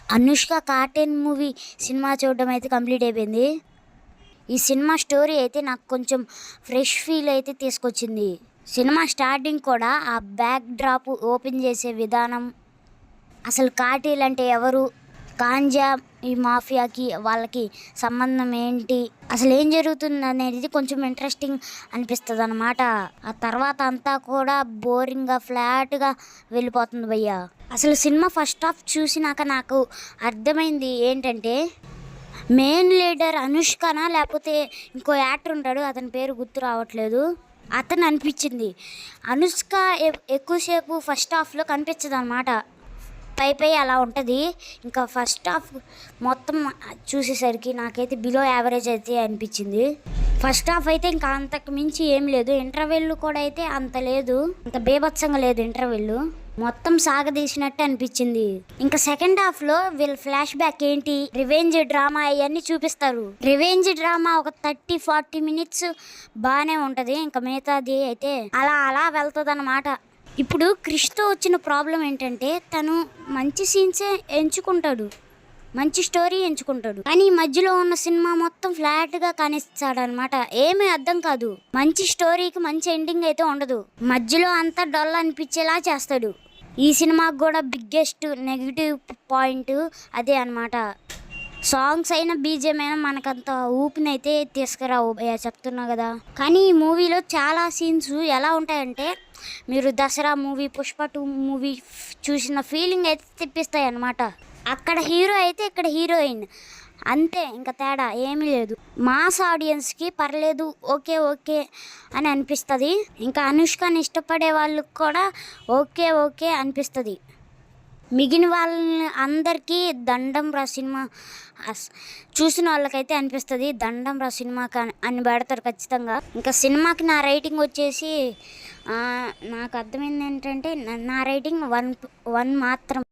Anushka cartoon movie cinema చూడడం అయితే complete అయిపోయింది. ఈ సినిమా స్టోరీ అయితే నాకు కొంచెం ఫ్రెష్ ఫీల్ అయితే తీసుకొచ్చింది. సినిమా స్టార్టింగ్ కూడా ఆ బ్యాక్ డ్రాప్ ఓపెన్ చేసే విధానం, అసలు కార్టీలు అంటే ఎవరు, గాంజా ఈ మాఫియాకి వాళ్ళకి సంబంధం ఏంటి, అసలు ఏం జరుగుతుంది అనేది కొంచెం ఇంట్రెస్టింగ్ అనిపిస్తుంది అన్నమాట. ఆ తర్వాత అంతా కూడా బోరింగ్గా ఫ్లాట్గా వెళ్ళిపోతుంది భయ్య. అసలు సినిమా ఫస్ట్ హాఫ్ చూసినాక నాకు అర్థమైంది ఏంటంటే, మెయిన్ లీడర్ అనుష్కనా లేకపోతే ఇంకో యాక్టర్ ఉంటాడు, అతని పేరు గుర్తు రావట్లేదు, అతను అనిపించింది. అనుష్క ఎక్కువసేపు ఫస్ట్ హాఫ్లో కనిపించదు అనమాట, పై అలా ఉంటుంది. ఇంకా ఫస్ట్ హాఫ్ మొత్తం చూసేసరికి నాకైతే బిలో యావరేజ్ అయితే అనిపించింది. ఫస్ట్ హాఫ్ అయితే ఇంకా అంతకు మించి ఏం లేదు. ఇంటర్వెల్ కూడా అయితే అంత లేదు, అంత బేభత్సంగా లేదు. ఇంటర్వెల్ మొత్తం సాగదీసినట్టు అనిపించింది. ఇంకా సెకండ్ హాఫ్ లో వీళ్ళ ఫ్లాష్ బ్యాక్ ఏంటి, రివెంజ్ డ్రామా అవన్నీ చూపిస్తారు. రివెంజ్ డ్రామా ఒక 30-40 మినిట్స్ బాగానే ఉంటది. ఇంకా మిగతాది అయితే అలా వెళ్తుంది అన్నమాట. ఇప్పుడు క్రిష్తో వచ్చిన ప్రాబ్లం ఏంటంటే, తను మంచి సీన్సే ఎంచుకుంటాడు, మంచి స్టోరీ ఎంచుకుంటాడు, కానీ ఈ మధ్యలో ఉన్న సినిమా మొత్తం ఫ్లాట్గా కానిస్తాడు అనమాట. ఏమీ అర్థం కాదు. మంచి స్టోరీకి మంచి ఎండింగ్ అయితే ఉండదు, మధ్యలో అంతా డల్ అనిపించేలా చేస్తాడు. ఈ సినిమాకి కూడా బిగ్గెస్ట్ నెగిటివ్ పాయింట్ అదే అనమాట. సాంగ్స్ అయినా బీజిఎం అయినా మనకంత ఊపినైతే తీసుకురావు చెప్తున్నా కదా. కానీ ఈ మూవీలో చాలా సీన్స్ ఎలా ఉంటాయంటే, మీరు దసరా మూవీ, పుష్ప 2 మూవీ చూసిన ఫీలింగ్ అయితే తెప్పిస్తాయి అన్నమాట. అక్కడ హీరో అయితే ఇక్కడ హీరోయిన్, అంతే, ఇంకా తేడా ఏమీ లేదు. మాస్ ఆడియన్స్కి పర్లేదు, ఓకే అని అనిపిస్తుంది. ఇంకా అనుష్కని ఇష్టపడే వాళ్ళకి కూడా ఓకే అనిపిస్తుంది. మిగిలిన వాళ్ళని అందరికీ దండం రా సినిమా చూసిన వాళ్ళకైతే అనిపిస్తుంది దండం రా సినిమాకి అని పెడతారు ఖచ్చితంగా. ఇంకా సినిమాకి నా రేటింగ్ వచ్చేసి నాకు అర్థమైంది ఏంటంటే, నా రేటింగ్ 1 మాత్రం.